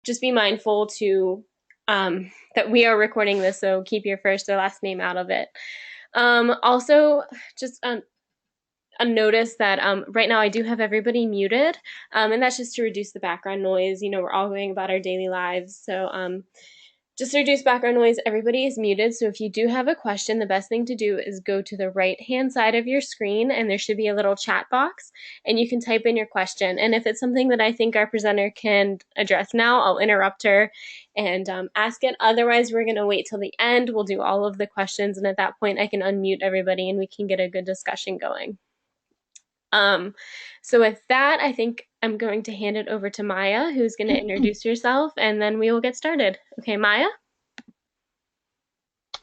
just be mindful to that we are recording this, so keep your first or last name out of it. Also, just a notice that right now I do have everybody muted, and that's just to reduce the background noise. You know, we're all going about our daily lives, so just to reduce background noise, everybody is muted. So if you do have a question, the best thing to do is go to the right-hand side of your screen, and there should be a little chat box, and you can type in your question. And if it's something that I think our presenter can address now, I'll interrupt her and ask it. Otherwise, we're going to wait till the end. We'll do all of the questions, and at that point, I can unmute everybody, and we can get a good discussion going. So with that, I think I'm going to hand it over to Maya, who's going to introduce herself, and then we will get started. Okay, Maya?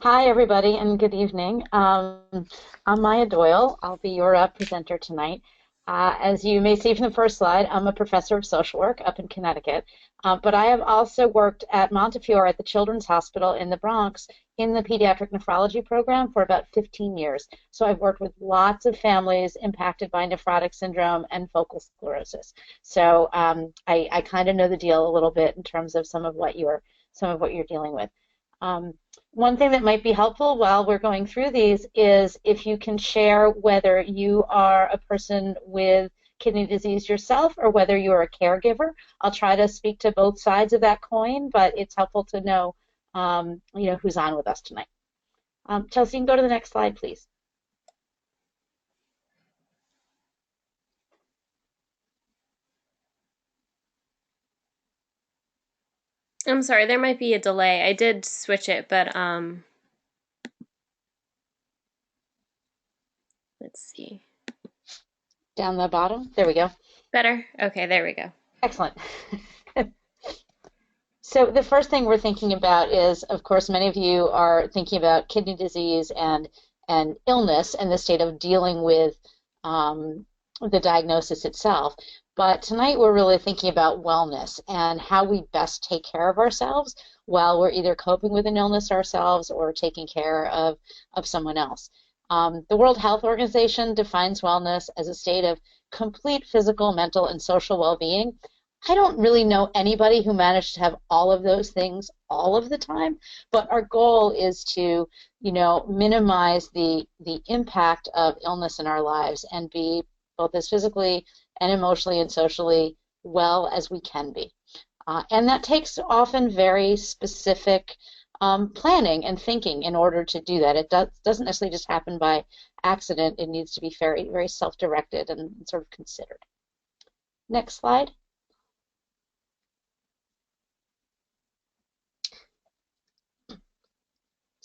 Hi, everybody, and good evening. I'm Maya Doyle. I'll be your presenter tonight. As you may see from the first slide, I'm a professor of social work up in Connecticut, but I have also worked at Montefiore at the Children's Hospital in the Bronx in the pediatric nephrology program for about 15 years. So I've worked with lots of families impacted by nephrotic syndrome and focal sclerosis. So I kind of know the deal a little bit in terms of some of what you're dealing with. One thing that might be helpful while we're going through these is if you can share whether you are a person with kidney disease yourself or whether you're a caregiver. I'll try to speak to both sides of that coin, but it's helpful to know, who's on with us tonight. Chelsea, you can go to the next slide, please. I'm sorry, there might be a delay. I did switch it, but let's see. Down the bottom, there we go. Better? Okay, there we go. Excellent. So the first thing we're thinking about is, of course, many of you are thinking about kidney disease and illness and the state of dealing with the diagnosis itself. But tonight we're really thinking about wellness and how we best take care of ourselves while we're either coping with an illness ourselves or taking care of someone else. The World Health Organization defines wellness as a state of complete physical, mental, and social well-being. I don't really know anybody who managed to have all of those things all of the time, but our goal is to, minimize the impact of illness in our lives and be both as physically and emotionally and socially well as we can be. And that takes often very specific planning and thinking in order to do that. It doesn't necessarily just happen by accident. It needs to be very, very self-directed and sort of considered. Next slide.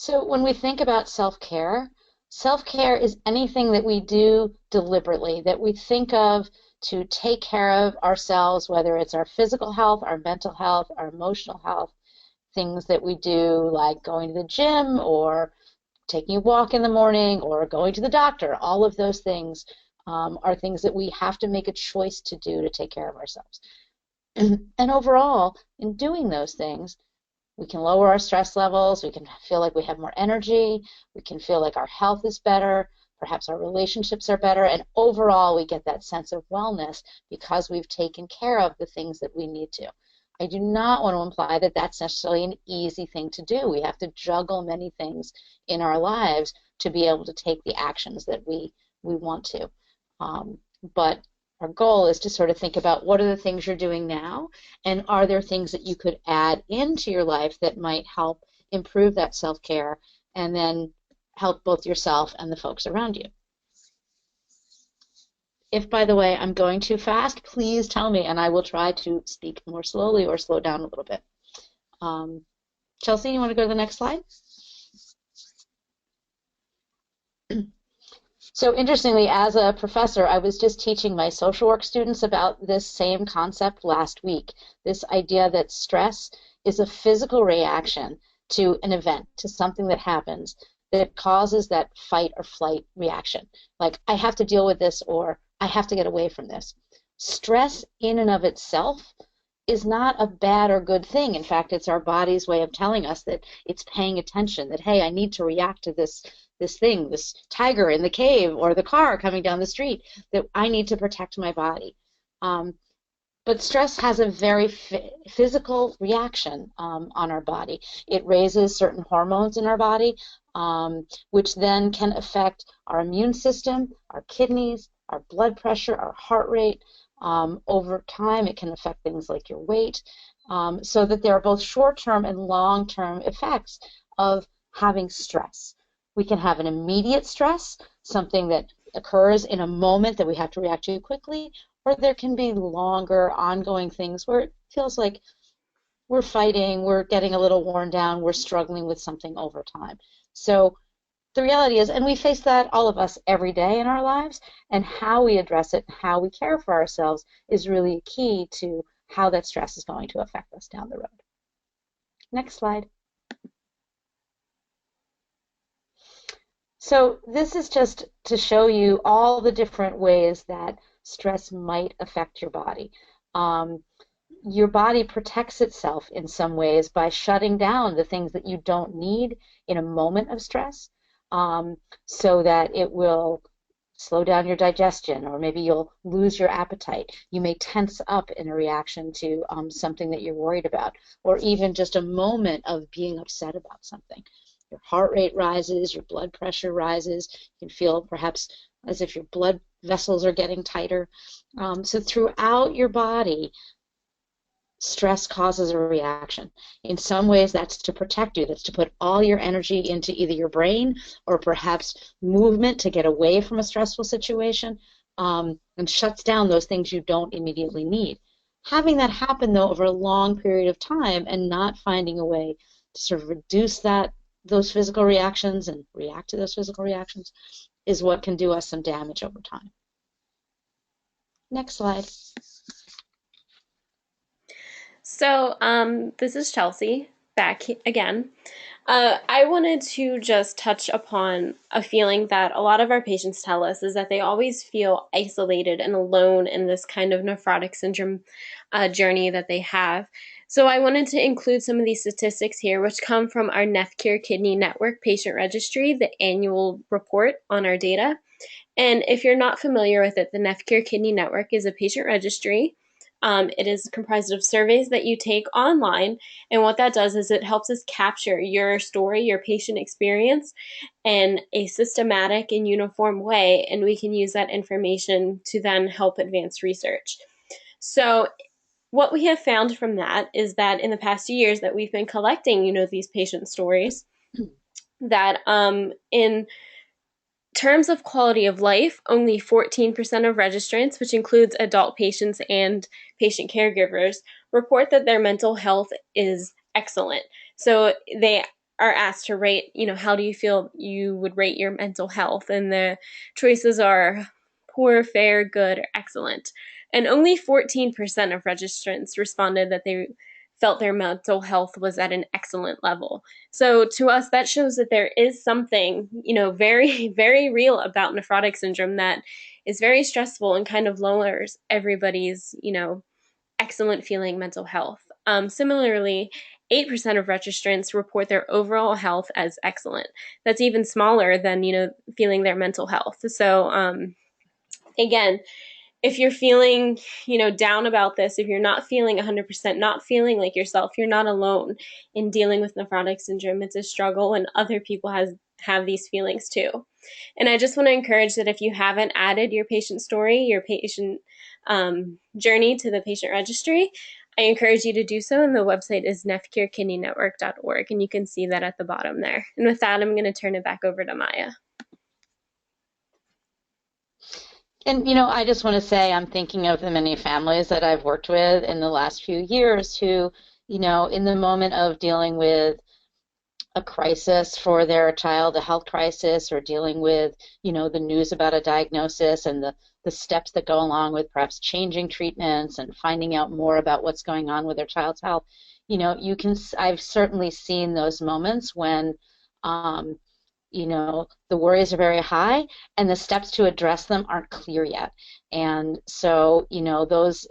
So when we think about self-care, self-care is anything that we do deliberately, that we think of to take care of ourselves, whether it's our physical health, our mental health, our emotional health, things that we do like going to the gym or taking a walk in the morning or going to the doctor. All of those things are things that we have to make a choice to do to take care of ourselves. And overall, in doing those things, we can lower our stress levels, we can feel like we have more energy, we can feel like our health is better, perhaps our relationships are better, and overall we get that sense of wellness because we've taken care of the things that we need to. I do not want to imply that that's necessarily an easy thing to do. We have to juggle many things in our lives to be able to take the actions that we want to. But our goal is to sort of think about what are the things you're doing now, and are there things that you could add into your life that might help improve that self-care and then help both yourself and the folks around you. If, by the way, I'm going too fast, please tell me, and I will try to speak more slowly or slow down a little bit. Chelsea, you want to go to the next slide? So interestingly, as a professor, I was just teaching my social work students about this same concept last week, this idea that stress is a physical reaction to an event, to something that happens that causes that fight or flight reaction. Like, I have to deal with this, or I have to get away from this. Stress in and of itself is not a bad or good thing. In fact, it's our body's way of telling us that it's paying attention, that, hey, I need to react to this thing, this tiger in the cave or the car coming down the street, that I need to protect my body. But But stress has a very physical reaction on our body. It raises certain hormones in our body, which then can affect our immune system, our kidneys, our blood pressure, our heart rate. Over time, it can affect things like your weight, so that there are both short-term and long-term effects of having stress. We can have an immediate stress, something that occurs in a moment that we have to react to quickly, or there can be longer, ongoing things where it feels like we're fighting, we're getting a little worn down, we're struggling with something over time. So the reality is, and we face that, all of us, every day in our lives, and how we address it, how we care for ourselves is really key to how that stress is going to affect us down the road. Next slide. So this is just to show you all the different ways that stress might affect your body. Your body protects itself in some ways by shutting down the things that you don't need in a moment of stress, so that it will slow down your digestion, or maybe you'll lose your appetite. You may tense up in a reaction to something that you're worried about, or even just a moment of being upset about something. Your heart rate rises, your blood pressure rises, you can feel perhaps as if your blood vessels are getting tighter. So throughout your body, stress causes a reaction. In some ways, that's to protect you. That's to put all your energy into either your brain or perhaps movement to get away from a stressful situation, and shuts down those things you don't immediately need. Having that happen, though, over a long period of time and not finding a way to sort of reduce those physical reactions and react to those physical reactions is what can do us some damage over time. Next slide. So this is Chelsea back again. I wanted to just touch upon a feeling that a lot of our patients tell us is that they always feel isolated and alone in this kind of nephrotic syndrome journey that they have. So I wanted to include some of these statistics here, which come from our NephCure Kidney Network patient registry, the annual report on our data. And if you're not familiar with it, the NephCure Kidney Network is a patient registry. It is comprised of surveys that you take online, and what that does is it helps us capture your story, your patient experience, in a systematic and uniform way, and we can use that information to then help advance research. So what we have found from that is that in the past few years that we've been collecting, these patient stories, that in terms of quality of life, only 14% of registrants, which includes adult patients and patient caregivers, report that their mental health is excellent. So they are asked to rate, how do you feel you would rate your mental health? And the choices are poor, fair, good, or excellent. And only 14% of registrants responded that they felt their mental health was at an excellent level. So to us, that shows that there is something, very, very real about nephrotic syndrome that is very stressful and kind of lowers everybody's, excellent feeling mental health. Similarly, 8% of registrants report their overall health as excellent. That's even smaller than, feeling their mental health. So again, if you're feeling, down about this, if you're not feeling 100%, not feeling like yourself, you're not alone in dealing with nephrotic syndrome. It's a struggle, and other people have these feelings too. And I just want to encourage that if you haven't added your patient story, your patient journey to the patient registry, I encourage you to do so, and the website is nephcurekidneynetwork.org, and you can see that at the bottom there. And with that, I'm going to turn it back over to Maya. And, I just want to say I'm thinking of the many families that I've worked with in the last few years who, in the moment of dealing with a crisis for their child, a health crisis, or dealing with, the news about a diagnosis and the steps that go along with perhaps changing treatments and finding out more about what's going on with their child's health, I've certainly seen those moments when, the worries are very high and the steps to address them aren't clear yet. And so, those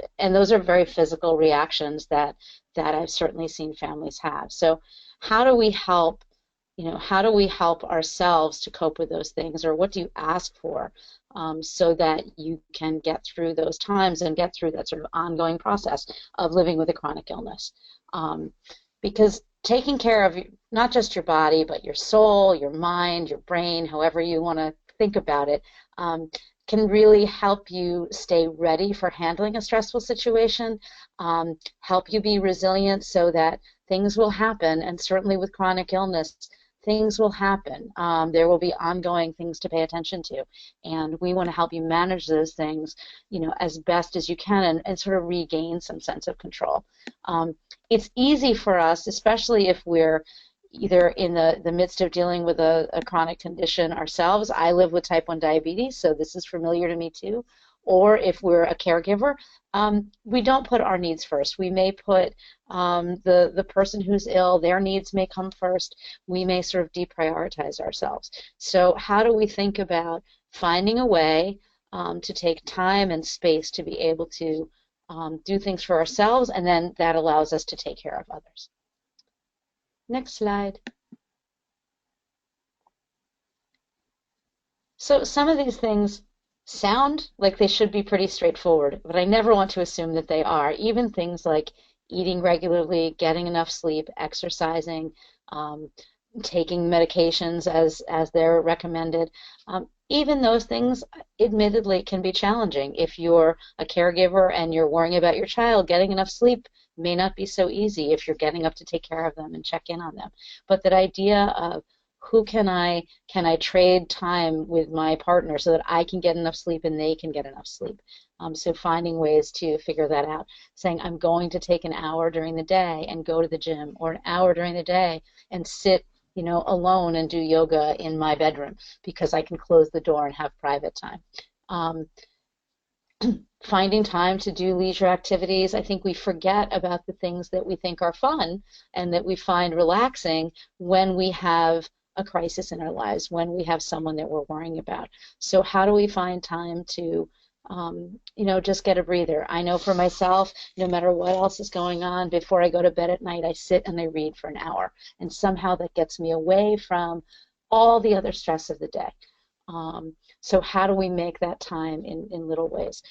are very physical reactions that I've certainly seen families have. So how do we help how do we help ourselves to cope with those things, or what do you ask for so that you can get through those times and get through that sort of ongoing process of living with a chronic illness. Because taking care of not just your body, but your soul, your mind, your brain, however you want to think about it, can really help you stay ready for handling a stressful situation, help you be resilient so that things will happen, and certainly with chronic illness, things will happen. There will be ongoing things to pay attention to, and we want to help you manage those things, as best as you can, and sort of regain some sense of control. It's easy for us, especially if we're either in the midst of dealing with a chronic condition ourselves. I live with type 1 diabetes, so this is familiar to me too. Or if we're a caregiver, we don't put our needs first. We may put the person who's ill, their needs may come first. We may sort of deprioritize ourselves. So how do we think about finding a way to take time and space to be able to do things for ourselves, and then that allows us to take care of others. Next slide. So some of these things sound like they should be pretty straightforward, but I never want to assume that they are. Even things like eating regularly, getting enough sleep, exercising, taking medications as they're recommended. Even those things, admittedly, can be challenging. If you're a caregiver and you're worrying about your child, getting enough sleep may not be so easy if you're getting up to take care of them and check in on them. But that idea of who can I trade time with my partner so that I can get enough sleep and they can get enough sleep. So finding ways to figure that out, saying I'm going to take an hour during the day and go to the gym, or an hour during the day and sit alone and do yoga in my bedroom because I can close the door and have private time. Finding time to do leisure activities. I think we forget about the things that we think are fun and that we find relaxing when we have a crisis in our lives, when we have someone that we're worrying about. So how do we find time to just get a breather? I know for myself, no matter what else is going on, before I go to bed at night, I sit and I read for an hour, and somehow that gets me away from all the other stress of the day. So how do we make that time in little ways?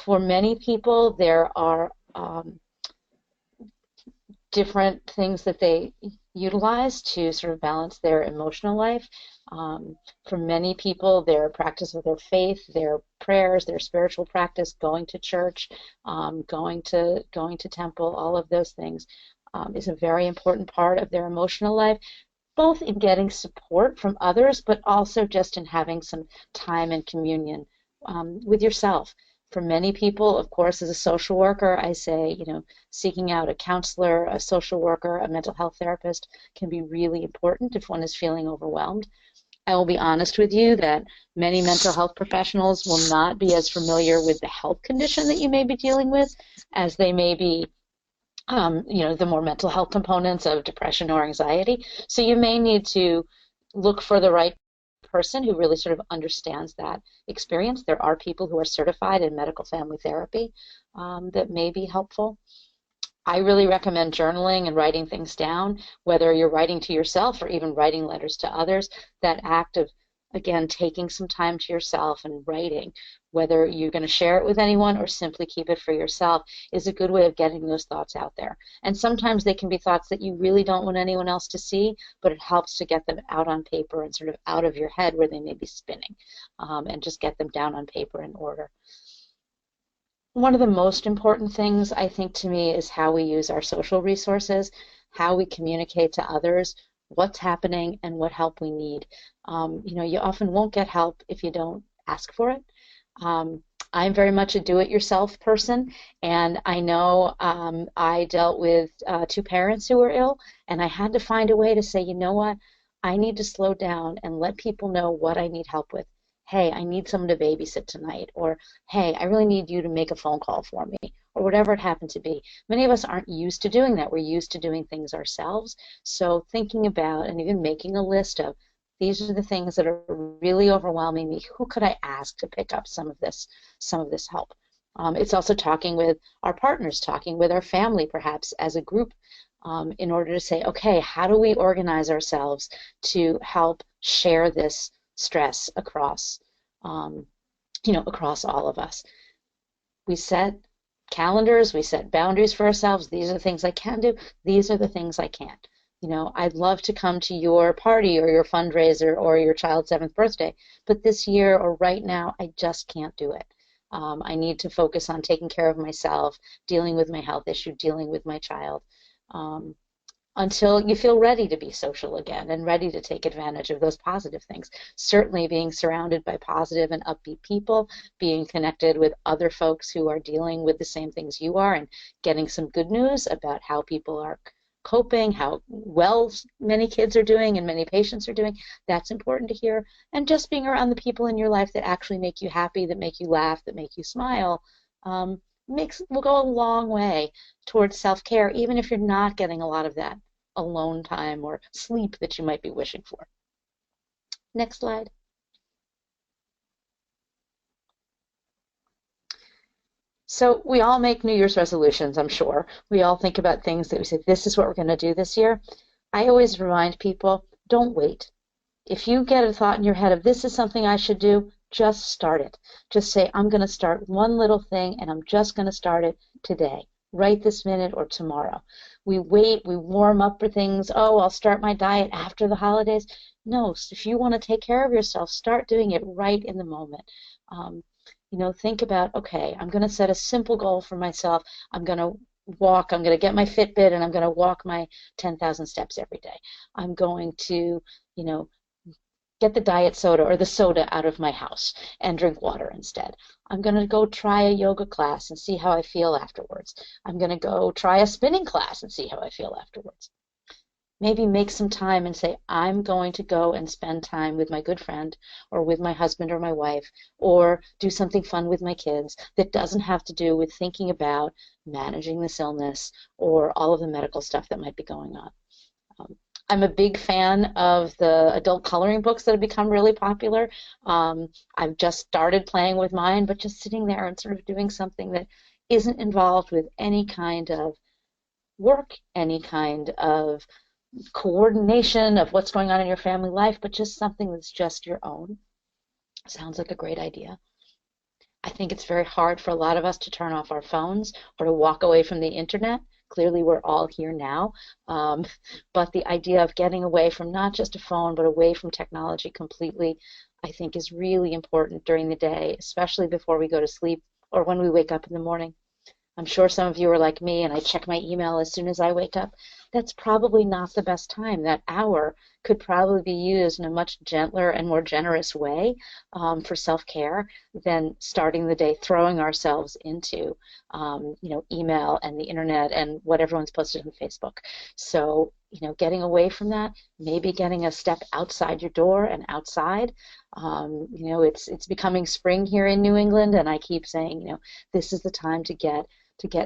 For many people, there are different things that they utilize to sort of balance their emotional life. For many people, their practice of their faith, their prayers, their spiritual practice, going to church, going to temple, all of those things is a very important part of their emotional life, both in getting support from others, but also just in having some time and communion with yourself. For many people, of course, as a social worker, I say, seeking out a counselor, a social worker, a mental health therapist can be really important if one is feeling overwhelmed. I will be honest with you that many mental health professionals will not be as familiar with the health condition that you may be dealing with as they may be the more mental health components of depression or anxiety. So you may need to look for the right person who really sort of understands that experience. There are people who are certified in medical family therapy that may be helpful. I really recommend journaling and writing things down, whether you're writing to yourself or even writing letters to others. That act of, again, taking some time to yourself and writing, whether you're going to share it with anyone or simply keep it for yourself, is a good way of getting those thoughts out there. And sometimes they can be thoughts that you really don't want anyone else to see, but it helps to get them out on paper and sort of out of your head where they may be spinning, and just get them down on paper in order. One of the most important things, I think, to me is how we use our social resources, how we communicate to others what's happening and what help we need. You often won't get help if you don't ask for it. I'm very much a do-it-yourself person, and I know I dealt with 2 parents who were ill, and I had to find a way to say, you know what, I need to slow down and let people know what I need help with. Hey, I need someone to babysit tonight, or hey, I really need you to make a phone call for me, or whatever it happened to be. Many of us aren't used to doing that. We're used to doing things ourselves. So thinking about and even making a list of, these are the things that are really overwhelming me. Who could I ask to pick up some of this help? It's also talking with our partners, talking with our family, perhaps as a group, in order to say, okay, how do we organize ourselves to help share this stress across, um, across all of us? We set calendars, we set boundaries for ourselves. These are the things I can do. These are the things I can't. I'd love to come to your party or your fundraiser or your child's 7th birthday, but this year or right now, I just can't do it. I need to focus on taking care of myself, dealing with my health issue, dealing with my child. Um, until you feel ready to be social again and ready to take advantage of those positive things. Certainly being surrounded by positive and upbeat people, being connected with other folks who are dealing with the same things you are, and getting some good news about how people are coping, how well many kids are doing and many patients are doing. That's important to hear. And just being around the people in your life that actually make you happy, that make you laugh, that make you smile, will go a long way towards self-care, even if you're not getting a lot of that alone time or sleep that you might be wishing for. Next slide. So we all make New Year's resolutions, I'm sure. We all think about things that we say, this is what we're going to do this year. I always remind people, don't wait. If you get a thought in your head of this is something I should do, just start it. Just say, I'm going to start one little thing and I'm just going to start it today, right this minute or tomorrow. We wait, we warm up for things. Oh, I'll start my diet after the holidays. No, if you want to take care of yourself, start doing it right in the moment. Think about, okay, I'm going to set a simple goal for myself. I'm going to I'm going to get my Fitbit and I'm going to walk my 10,000 steps every day. I'm going to, you know, get the diet soda or the soda out of my house and drink water instead. I'm going to go try a yoga class and see how I feel afterwards. I'm going to go try a spinning class and see how I feel afterwards. Maybe make some time and say, I'm going to go and spend time with my good friend or with my husband or my wife, or do something fun with my kids that doesn't have to do with thinking about managing this illness or all of the medical stuff that might be going on. I'm a big fan of the adult coloring books that have become really popular. I've just started playing with mine, but just sitting there and sort of doing something that isn't involved with any kind of work, any kind of coordination of what's going on in your family life, but just something that's just your own. Sounds like a great idea. I think it's very hard for a lot of us to turn off our phones or to walk away from the internet. Clearly, we're all here now. But the idea of getting away from not just a phone, but away from technology completely, I think is really important during the day, especially before we go to sleep or when we wake up in the morning. I'm sure some of you are like me and I check my email as soon as I wake up. That's probably not the best time. That hour could probably be used in a much gentler and more generous way for self-care than starting the day throwing ourselves into email and the internet and what everyone's posted on Facebook. So, getting away from that, maybe getting a step outside your door and outside. It's becoming spring here in New England, and I keep saying, this is the time to get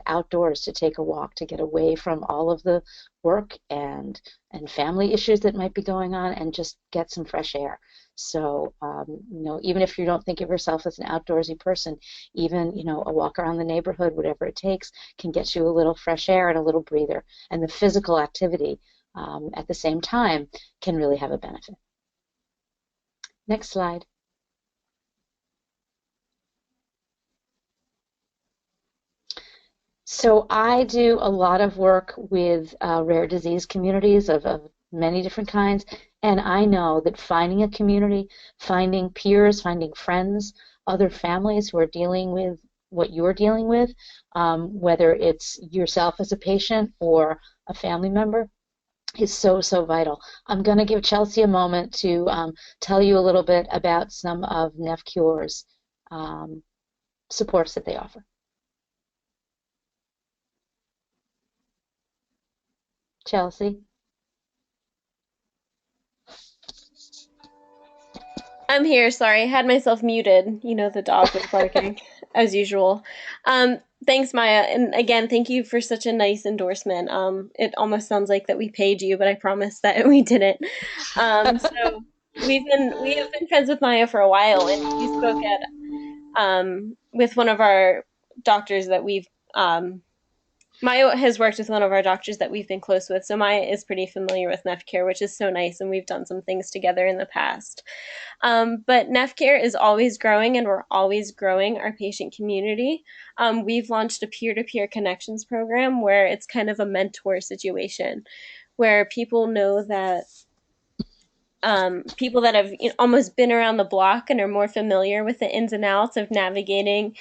outdoors, to take a walk, to get away from all of the work and family issues that might be going on, and just get some fresh air. So, even if you don't think of yourself as an outdoorsy person, even, a walk around the neighborhood, whatever it takes, can get you a little fresh air and a little breather. And the physical activity at the same time can really have a benefit. Next slide. So I do a lot of work with rare disease communities of many different kinds, and I know that finding a community, finding peers, finding friends, other families who are dealing with what you're dealing with, whether it's yourself as a patient or a family member, is so, so vital. I'm going to give Chelsea a moment to tell you a little bit about some of NephCure's supports that they offer. Chelsea? I'm here. Sorry, I had myself muted. The dog was barking as usual. Thanks, Maya, and again, thank you for such a nice endorsement. It almost sounds like that we paid you, but I promise that we didn't. So we have been friends with Maya for a while, and you spoke at with one of our doctors that we've Maya has worked with one of our doctors that we've been close with, so Maya is pretty familiar with NephCure, which is so nice, and we've done some things together in the past. But NephCare is always growing, and we're always growing our patient community. We've launched a peer-to-peer connections program where it's kind of a mentor situation, where people know that people that have almost been around the block and are more familiar with the ins and outs of navigating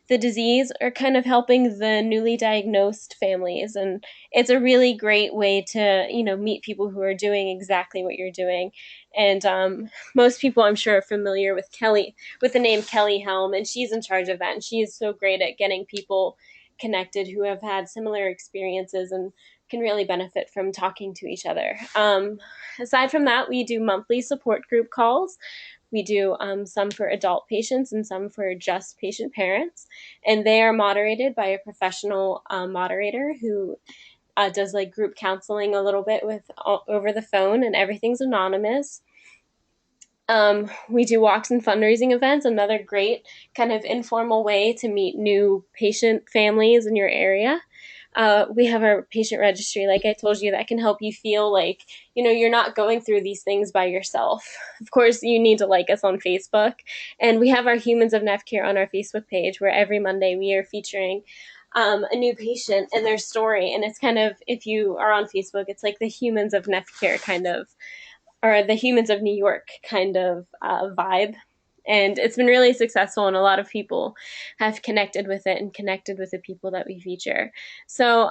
the disease are kind of helping the newly diagnosed families. And it's a really great way to meet people who are doing exactly what you're doing. And most people, I'm sure, are familiar with Kelly, with the name Kelly Helm, and she's in charge of that, and she is so great at getting people connected who have had similar experiences and can really benefit from talking to each other. Aside from that, we do monthly support group calls. We do some for adult patients and some for just patient parents. And they are moderated by a professional moderator who does like group counseling a little bit with over the phone, and everything's anonymous. We do walks and fundraising events, another great kind of informal way to meet new patient families in your area. We have our patient registry, like I told you, that can help you feel like you're not going through these things by yourself. Of course, you need to like us on Facebook, and we have our Humans of NephCare on our Facebook page, where every Monday we are featuring a new patient and their story. And it's kind of, if you are on Facebook, it's like the Humans of NephCare kind of, or the Humans of New York kind of vibe. And it's been really successful, and a lot of people have connected with it and connected with the people that we feature. So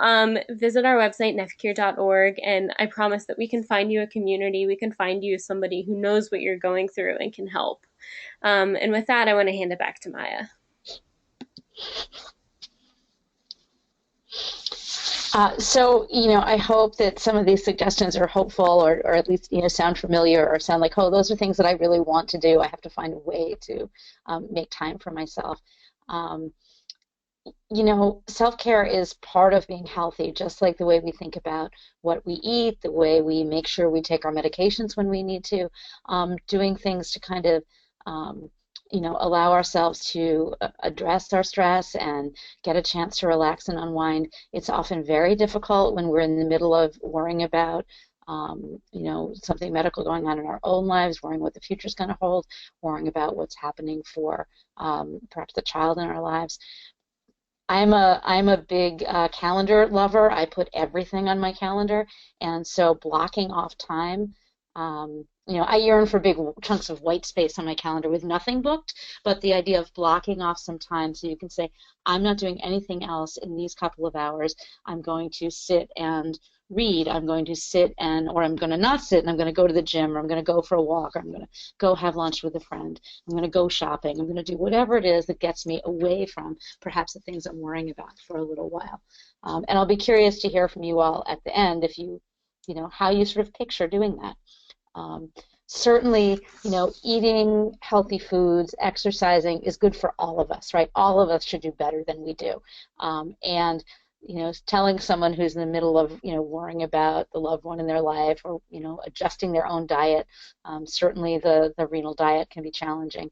visit our website, nephcure.org, and I promise that we can find you a community. We can find you somebody who knows what you're going through and can help. And with that, I want to hand it back to Maya. I hope that some of these suggestions are hopeful, or at least, sound familiar, or sound like, oh, those are things that I really want to do. I have to find a way to make time for myself. Self-care is part of being healthy, just like the way we think about what we eat, the way we make sure we take our medications when we need to, doing things to kind of allow ourselves to address our stress and get a chance to relax and unwind. It's often very difficult when we're in the middle of worrying about, something medical going on in our own lives, worrying what the future is going to hold, worrying about what's happening for perhaps the child in our lives. I'm a big calendar lover. I put everything on my calendar, and so blocking off time. I yearn for big chunks of white space on my calendar with nothing booked, but the idea of blocking off some time so you can say, I'm not doing anything else in these couple of hours. I'm going to sit and read. I'm going to sit or I'm going to not sit, and I'm going to go to the gym, or I'm going to go for a walk, or I'm going to go have lunch with a friend. I'm going to go shopping. I'm going to do whatever it is that gets me away from perhaps the things I'm worrying about for a little while. And I'll be curious to hear from you all at the end if how you sort of picture doing that. Certainly, eating healthy foods, exercising is good for all of us, right? All of us should do better than we do. And telling someone who's in the middle of, worrying about the loved one in their life, or, adjusting their own diet, certainly the renal diet can be challenging.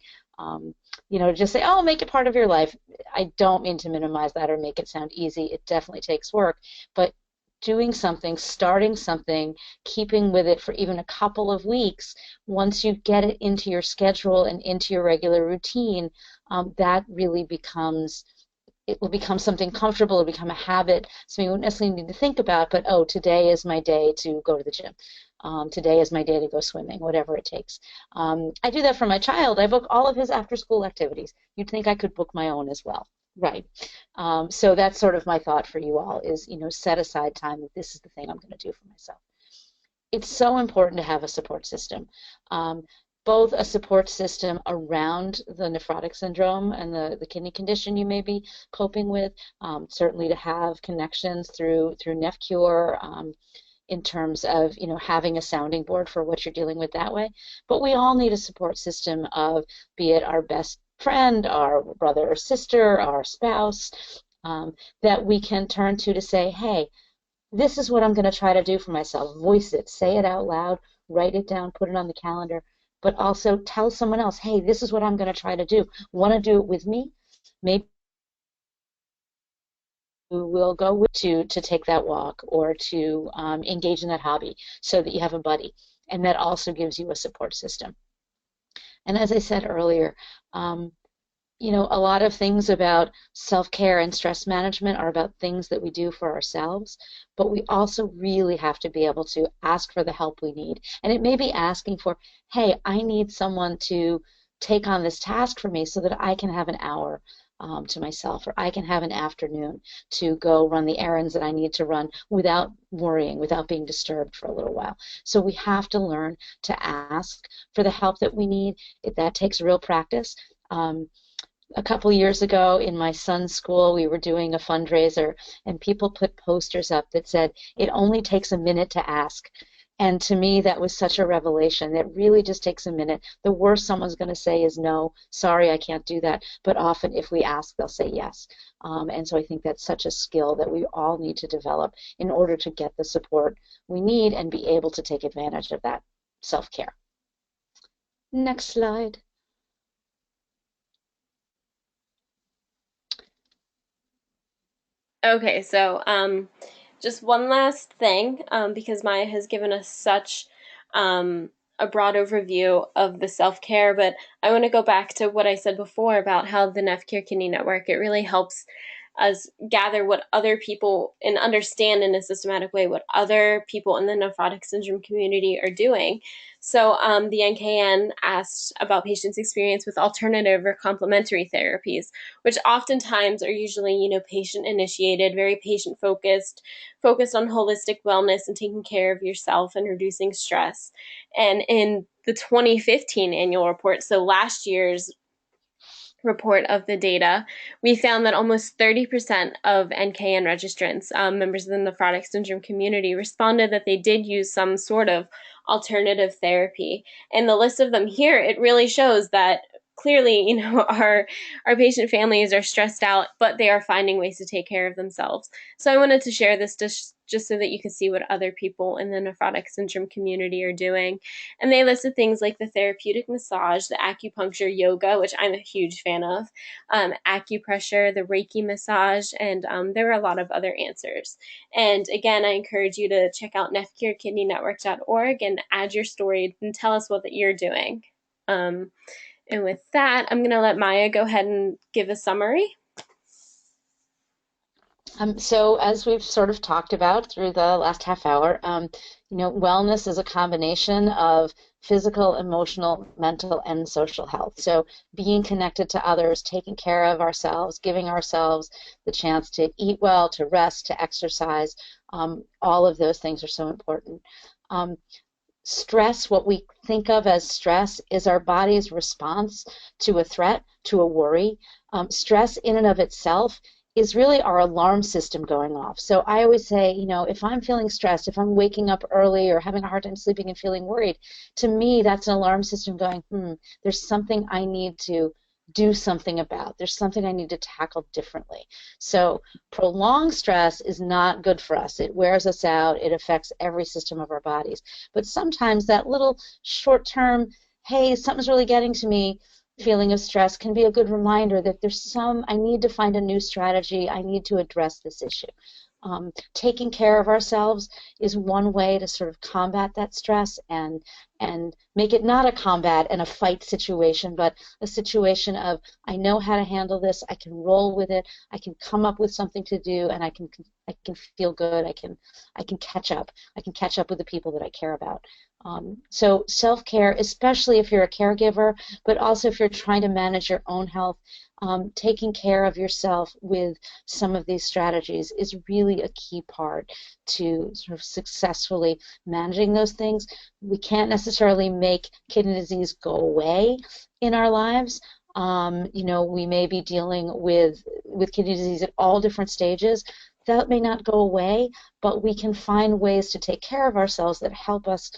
Just say, oh, make it part of your life. I don't mean to minimize that or make it sound easy. It definitely takes work, but doing something, starting something, keeping with it for even a couple of weeks, once you get it into your schedule and into your regular routine, that really it will become something comfortable, it'll become a habit, so you won't necessarily need to think about, but, oh, today is my day to go to the gym. Today is my day to go swimming, whatever it takes. I do that for my child. I book all of his after-school activities. You'd think I could book my own as well. Right. So that's sort of my thought for you all is, set aside time that this is the thing I'm going to do for myself. It's so important to have a support system, both a support system around the nephrotic syndrome and the kidney condition you may be coping with, certainly to have connections through NephCure, in terms of having a sounding board for what you're dealing with that way. But we all need a support system of, be it our best friend, our brother or sister, our spouse, that we can turn to say, hey, this is what I'm going to try to do for myself. Voice it, say it out loud, write it down, put it on the calendar, but also tell someone else, hey, this is what I'm going to try to do. Want to do it with me? Maybe will go with to take that walk or to engage in that hobby so that you have a buddy. And that also gives you a support system. And as I said earlier, you know, a lot of things about self-care and stress management are about things that we do for ourselves, but we also really have to be able to ask for the help we need. And it may be asking for, hey, I need someone to take on this task for me so that I can have an hour to myself, or I can have an afternoon to go run the errands that I need to run without worrying, without being disturbed for a little while. So we have to learn to ask for the help that we need. That takes real practice. A couple years ago in my son's school, we were doing a fundraiser, and people put posters up that said, "It only takes a minute to ask." And to me, that was such a revelation. That really just takes a minute. The worst someone's going to say is no, sorry, I can't do that. But often if we ask, they'll say yes. And so I think that's such a skill that we all need to develop in order to get the support we need and be able to take advantage of that self-care. Next slide. Okay, so just one last thing, because Maya has given us such a broad overview of the self-care, but I want to go back to what I said before about how the NephCure Kidney Network, it really helps us gather what other people and understand in a systematic way what other people in the nephrotic syndrome community are doing. So the NKN asked about patients' experience with alternative or complementary therapies, which oftentimes are usually, patient initiated, very patient focused, focused on holistic wellness and taking care of yourself and reducing stress. And in the 2015 annual report, so last year's report of the data, we found that almost 30% of NKN registrants, members of the nephrotic syndrome community, responded that they did use some sort of alternative therapy. And the list of them here, it really shows that clearly, our patient families are stressed out, but they are finding ways to take care of themselves. So I wanted to share this just so that you can see what other people in the nephrotic syndrome community are doing. And they listed things like the therapeutic massage, the acupuncture, yoga, which I'm a huge fan of, acupressure, the Reiki massage, and there were a lot of other answers. And again, I encourage you to check out nephcurekidneynetwork.org and add your story and tell us what that you're doing. And with that, I'm going to let Maya go ahead and give a summary. So as we've sort of talked about through the last half hour, wellness is a combination of physical, emotional, mental, and social health. So being connected to others, taking care of ourselves, giving ourselves the chance to eat well, to rest, to exercise, all of those things are so important. Stress, what we think of as stress, is our body's response to a threat, to a worry. Stress in and of itself is really our alarm system going off. So I always say, if I'm feeling stressed, if I'm waking up early or having a hard time sleeping and feeling worried, to me, that's an alarm system going, there's something I need to do something about. There's something I need to tackle differently. So prolonged stress is not good for us. It wears us out. It affects every system of our bodies. But sometimes that little short-term, hey, something's really getting to me, feeling of stress can be a good reminder that I need to find a new strategy. I need to address this issue. Taking care of ourselves is one way to sort of combat that stress and make it not a combat and a fight situation, but a situation of, I know how to handle this, I can roll with it, I can come up with something to do, and I can feel good, I can catch up. I can catch up with the people that I care about. So self-care, especially if you're a caregiver, but also if you're trying to manage your own health, taking care of yourself with some of these strategies is really a key part to sort of successfully managing those things. We can't necessarily make kidney disease go away in our lives. We may be dealing with kidney disease at all different stages. That may not go away, but we can find ways to take care of ourselves that help us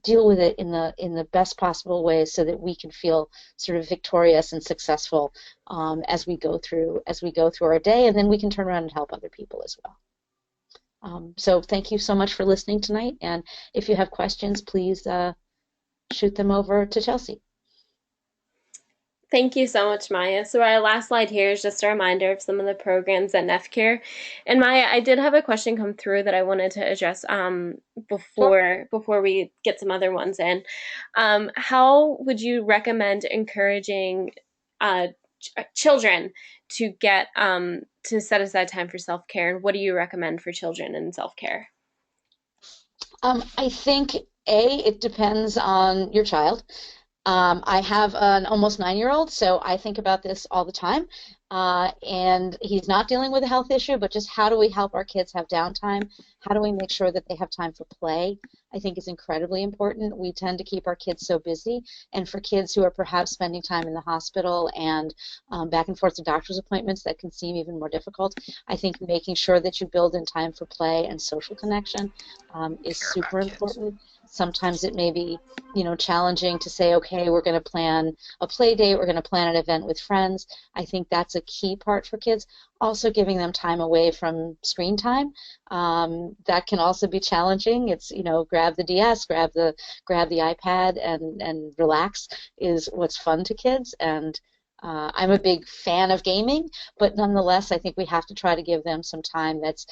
deal with it in the best possible way, so that we can feel sort of victorious and successful as we go through our day, and then we can turn around and help other people as well. So thank you so much for listening tonight, and if you have questions, please shoot them over to Chelsea. Thank you so much, Maya. So our last slide here is just a reminder of some of the programs at NephCure. And Maya, I did have a question come through that I wanted to address Sure. before we get some other ones in. How would you recommend encouraging uh, children to get to set aside time for self care? And what do you recommend for children in self care? I think it depends on your child. I have an almost 9-year-old, so I think about this all the time. And he's not dealing with a health issue, but just how do we help our kids have downtime? How do we make sure that they have time for play? I think is incredibly important. We tend to keep our kids so busy, and for kids who are perhaps spending time in the hospital and back and forth to doctor's appointments, that can seem even more difficult. I think making sure that you build in time for play and social connection is super important. Sometimes it may be challenging to say, okay, we're going to plan a play date, we're going to plan an event with friends. I think that's a key part for kids. Also giving them time away from screen time. That can also be challenging. It's, grab the DS, grab the iPad and relax is what's fun to kids. And I'm a big fan of gaming, but nonetheless, I think we have to try to give them some time that's,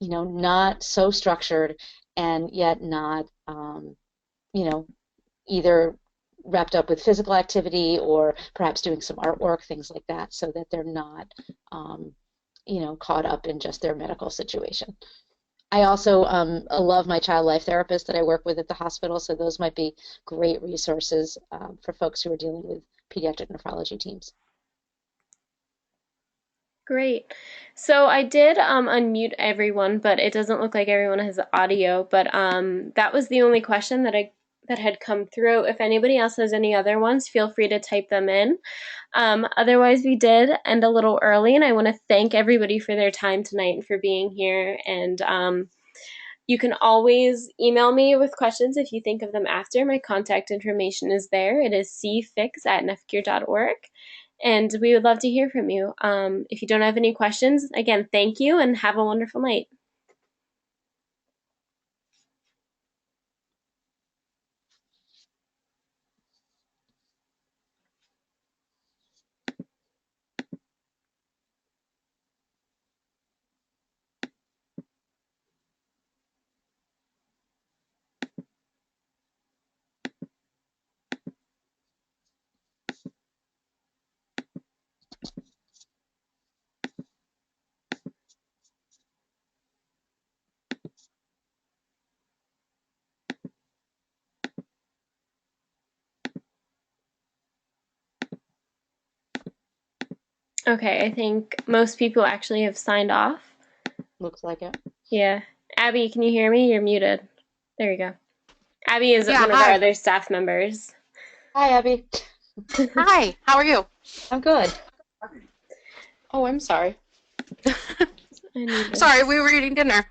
not so structured and yet not, you know, either wrapped up with physical activity or perhaps doing some artwork, things like that, so that they're not, caught up in just their medical situation. I also love my child life therapist that I work with at the hospital, so those might be great resources for folks who are dealing with pediatric nephrology teams. Great. So I did unmute everyone, but it doesn't look like everyone has audio. But that was the only question that had come through. If anybody else has any other ones, feel free to type them in. Otherwise, we did end a little early, and I want to thank everybody for their time tonight and for being here. And you can always email me with questions if you think of them after. My contact information is there. It is cfix@nephcure.org. And we would love to hear from you. If you don't have any questions, again, thank you and have a wonderful night. Okay, I think most people actually have signed off. Looks like it. Yeah. Abby, can you hear me? You're muted. There you go. Abby is Yeah, one of our hi. other staff members. Hi, Abby. Hi, how are you? I'm good. Oh, I'm sorry. I need this. Sorry, we were eating dinner.